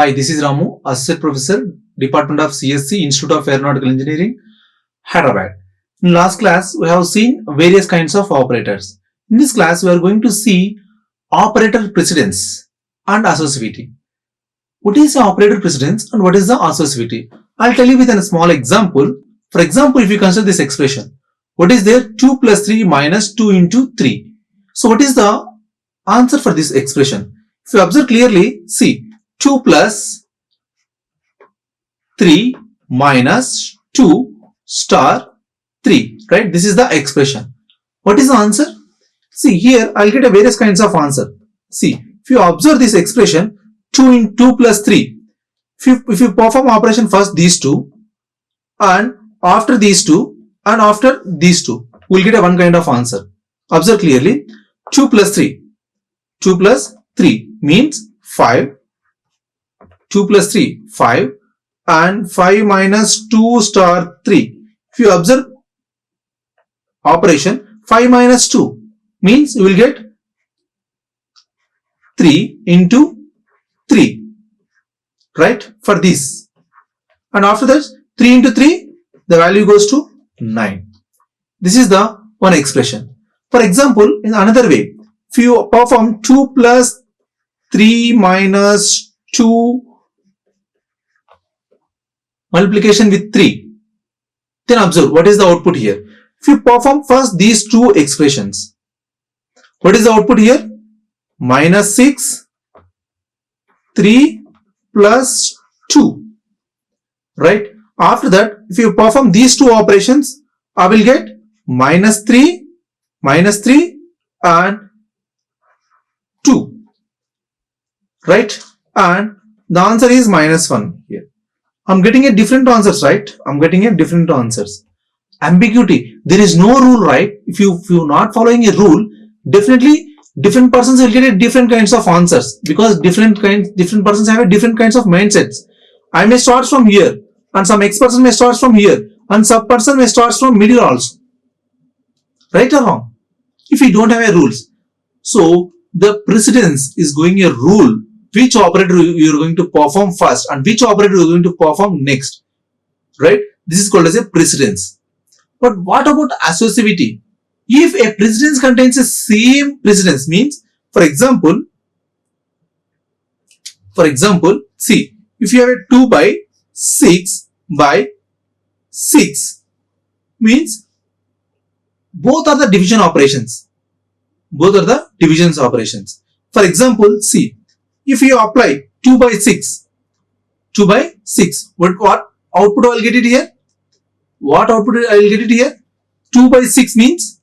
Hi, this is Ramu, Associate Professor, Department of CSC, Institute of Aeronautical Engineering, Hyderabad. In last class, we have seen various kinds of operators. In this class, we are going to see operator precedence and associativity. What is the operator precedence and what is the associativity? I'll tell you with a small example. For example, if you consider this expression, what is there? 2 plus 3 minus 2 into 3. So what is the answer for this expression? If you observe clearly, see 2 plus 3 minus 2 star 3, right? This is the expression. What is the answer? See here, I'll get a various kinds of answer. See, if you observe this expression, 2 in 2 plus 3, if you perform operation first these two and after these two and after these two, we'll get a one kind of answer. Observe clearly, 2 plus 3, 2 plus 3 means 5, 2 plus 3, 5 and 5 minus 2 star 3. If you observe operation 5 minus 2 means you will get 3 into 3, right, for this. And after that 3 into 3, the value goes to 9. This is the one expression. For example, in another way, if you perform 2 plus 3 minus 2 multiplication with 3, then observe what is the output here. If you perform first these two expressions, what is the output here? Minus 6, 3 plus 2, right? After that, if you perform these two operations, I will get minus 3 and 2, right? And the answer is minus 1 here. I'm getting a different answers, right? I'm getting a different answers. Ambiguity. There is no rule, right? If you're not following a rule, definitely different persons will get a different kinds of answers because different persons have a different kinds of mindsets. I may start from here and some X person may start from here and some person may start from middle also. Right or wrong? If we don't have a rules. So the precedence is going a rule which operator you are going to perform first and which operator you are going to perform next, right? This is called as a precedence. But what about associativity? If a precedence contains the same precedence, means for example, see, if you have a 2 by 6 by 6 means both are the division operations. Both are the divisions operations. For example, see, if you apply 2 by 6, what output I will get it here? What output I will get it here? 2 by 6 means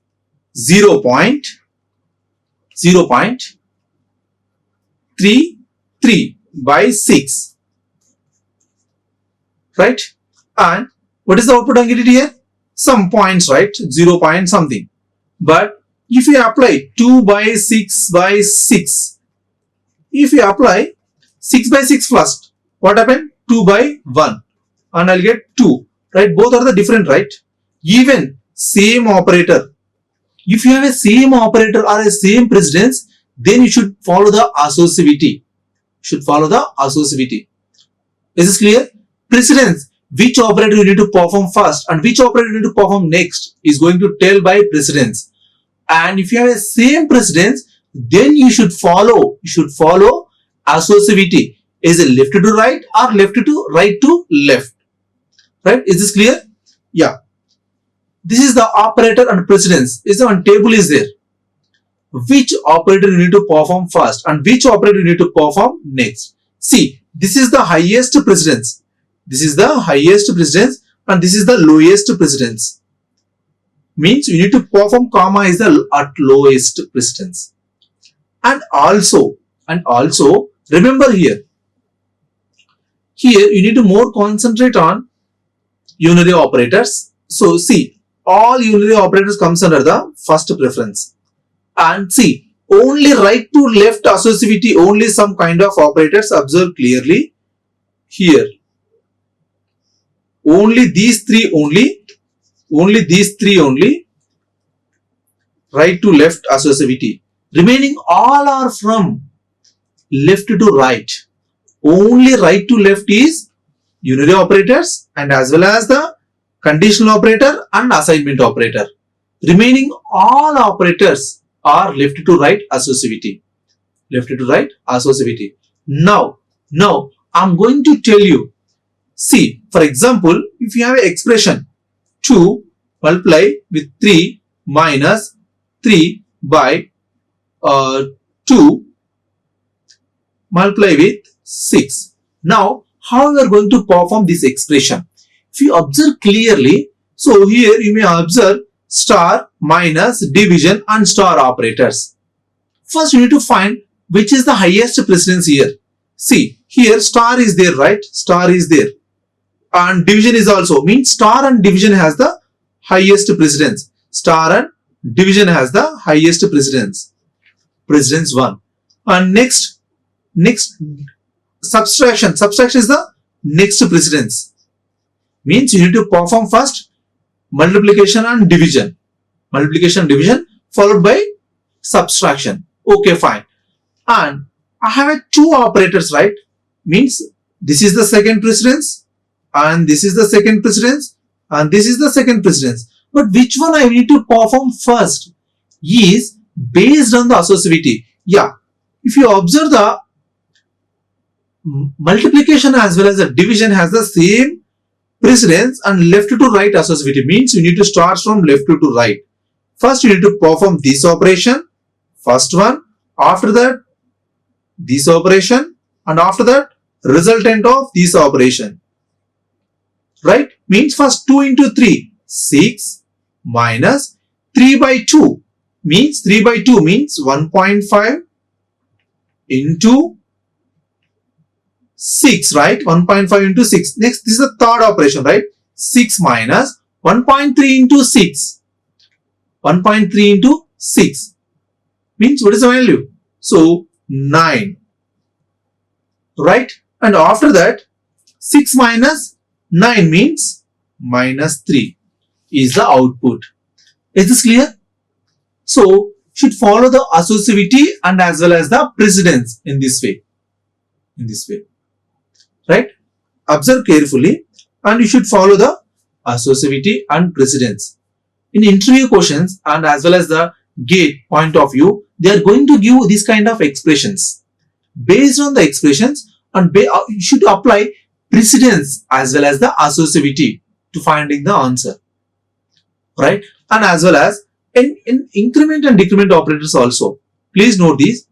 0.33 by 6, right? And what is the output I get it here? Some points, right? 0 point something. But if you apply 2 by 6 by 6, if you apply 6 by 6 first, what happened? 2 by 1 and I'll get 2, right? Both are the different, right? Even same operator. If you have a same operator or a same precedence, then you should follow the associativity. Is this clear? Precedence. Which operator you need to perform first and which operator you need to perform next is going to tell by precedence. And if you have a same precedence, then you should follow associativity. Is it left to right or left to right to left? Right? Is this clear? Yeah. This is the operator and precedence. Is the one table is there. Which operator you need to perform first and which operator you need to perform next. See, this is the highest precedence. This is the highest precedence and this is the lowest precedence. Means you need to perform comma is the at lowest precedence. And also remember here you need to more concentrate on unary operators. So see, all unary operators comes under the first preference. And see, only right to left associativity, only some kind of operators. Observe clearly here. Only these three only, right to left associativity. Remaining all are from left to right. only right to left is unary operators and as well as the conditional operator and assignment operator. Remaining all operators are left to right associativity. Left to right associativity. Now I'm going to tell you. See, for example, if you have an expression 2 multiply with 3 minus 3 by 2 multiply with 6. Now, how we are going to perform this expression? If you observe clearly, so here you may observe star, minus, division and star operators. First you need to find which is the highest precedence here. See, here star is there, right? Star is there. And division is also, means star and division has the highest precedence. Star and division has the highest precedence. Precedence 1. And next subtraction is the next precedence. Means you need to perform first multiplication and division. Multiplication, division followed by subtraction. Okay, fine. And I have two operators, right? Means this is the second precedence and this is the second precedence and this is the second precedence. But which one I need to perform first is based on the associativity. Yeah, if you observe the multiplication as well as the division has the same precedence and left to right associativity, means you need to start from left to right. First you need to perform this operation, first one, after that this operation and after that resultant of this operation. Right? Means first 2 into 3, 6 minus 3 by 2 means 3 by 2 means 1.5 into 6, right? 1.5 into 6. Next, this is the third operation, right? 6 minus 1.3 into 6. 1.3 into 6 means what is the value? So 9, right? And after that 6 minus 9 means minus 3 is the output. Is this clear? So should follow the associativity and as well as the precedence in this way. In this way. Right? Observe carefully and you should follow the associativity and precedence. In interview questions and as well as the GATE point of view, they are going to give this kind of expressions. Based on the expressions and you should apply precedence as well as the associativity to finding the answer. Right? And as well as in increment and decrement operators also. Please note these.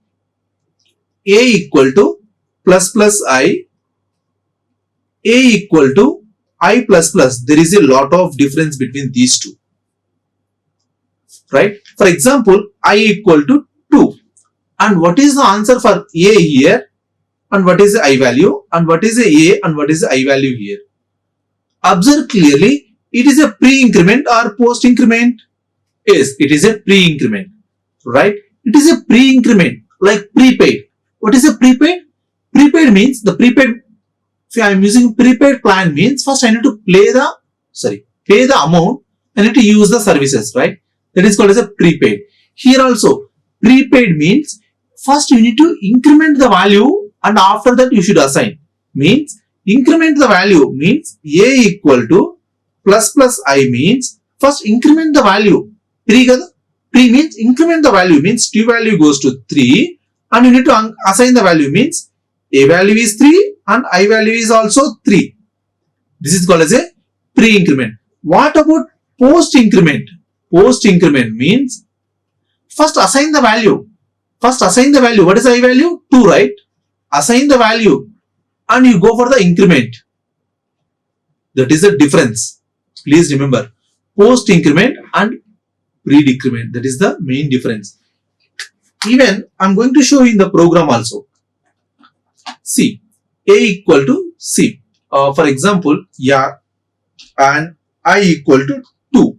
A equal to plus plus I. A equal to I plus plus. There is a lot of difference between these two. Right? For example, I equal to 2. And what is the answer for A here? And what is the I value? And what is the A and what is the I value here? Observe clearly. It is a pre-increment or post-increment? Yes, it is a pre-increment. Right? It is a pre-increment like prepaid. What is a prepaid? Prepaid means the prepaid. If I am using prepaid plan means first I need to pay the amount. I need to use the services, right? That is called as a prepaid. Here also prepaid means first you need to increment the value and after that you should assign. Means increment the value means A equal to plus plus I means first increment the value. Pre means increment the value means T value goes to 3 and you need to assign the value means A value is 3 and I value is also 3. This is called as a pre-increment. What about post-increment? Post-increment means first assign the value. First assign the value. What is I value? 2, right? Assign the value and you go for the increment. That is the difference. Please remember post-increment and pre-decrement. That is the main difference. Even I am going to show you in the program also. See, A equal to C. For example, yeah, and I equal to 2.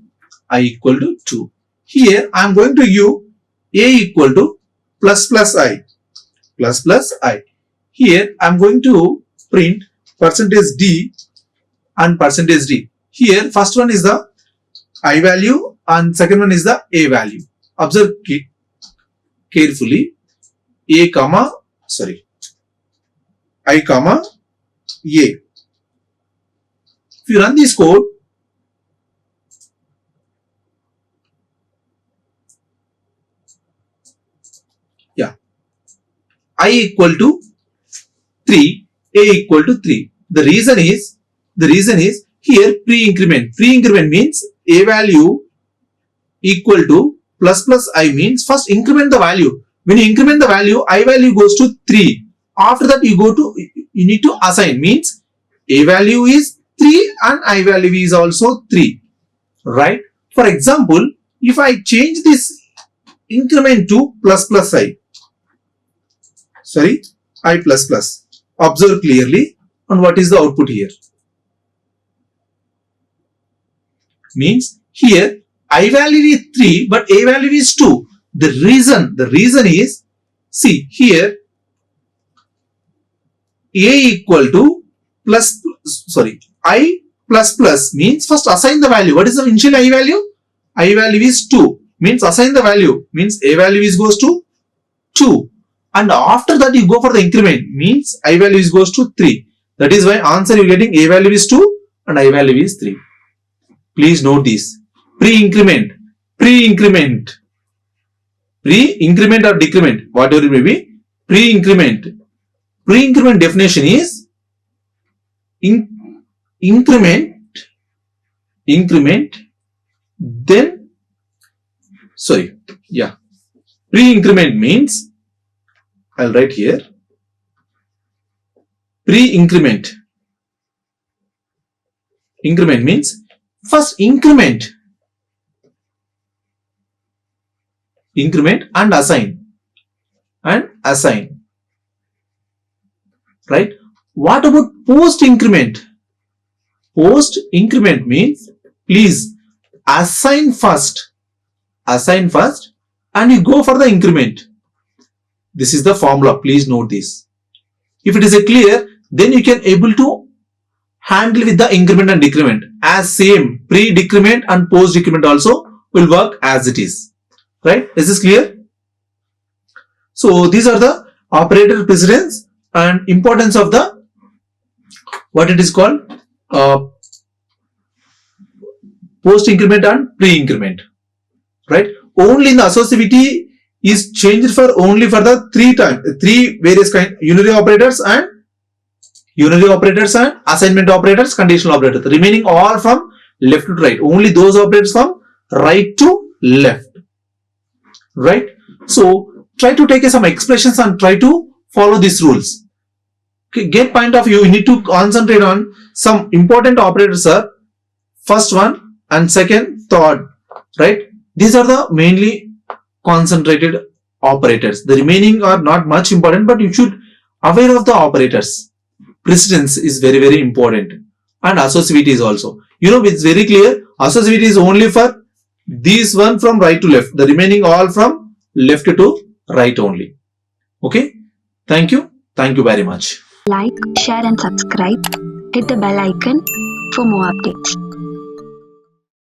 I equal to 2. Here I am going to give A equal to plus plus I. Plus plus I. Here I am going to print percentage D and percentage D. Here first one is the I value and second one is the A value. Observe carefully. I comma A. If you run this code, yeah, I equal to 3, A equal to 3. The reason is here pre-increment. Pre-increment means A value equal to plus plus I means first increment the value. When you increment the value, I value goes to 3. After that you need to assign, means A value is 3 and I value is also 3. Right? For example, if I change this increment to plus plus I plus plus, observe clearly on what is the output here. Means here I value is 3 but A value is 2. The reason is, see here A equal to I plus plus means first assign the value. What is the initial I value? I value is 2, means assign the value, means A value is goes to 2, and after that you go for the increment, means I value is goes to 3. That is why answer you getting A value is 2 and I value is 3. Please note this. Pre-increment or decrement, whatever it may be. Pre-increment definition is increment, then pre-increment means, I'll write here, pre-increment means first increment and assign, right? What about post increment means please assign first and you go for the increment. This is the formula, please note this. If it is clear, then you can able to handle with the increment and decrement as same. Pre-decrement and post-decrement also will work as it is. Right? Is this clear? So these are the operator precedence and importance of the what it is called post-increment and pre-increment. Right? Only in the associativity is changed for only for the three various kind unary operators and assignment operators, conditional operators. The remaining all from left to right. Only those operators from right to left. Right? So try to take some expressions and try to follow these rules. Okay, get point of view, you need to concentrate on some important operators are first one and second, third. Right? These are the mainly concentrated operators. The remaining are not much important, but you should aware of the operators. Precedence is very, very important, and associativity is also. You know, it's very clear. Associativity is only for these one from right to left. The remaining all from left to right only. Okay. Thank you. Thank you very much. Like, share and subscribe. Hit the bell icon for more updates.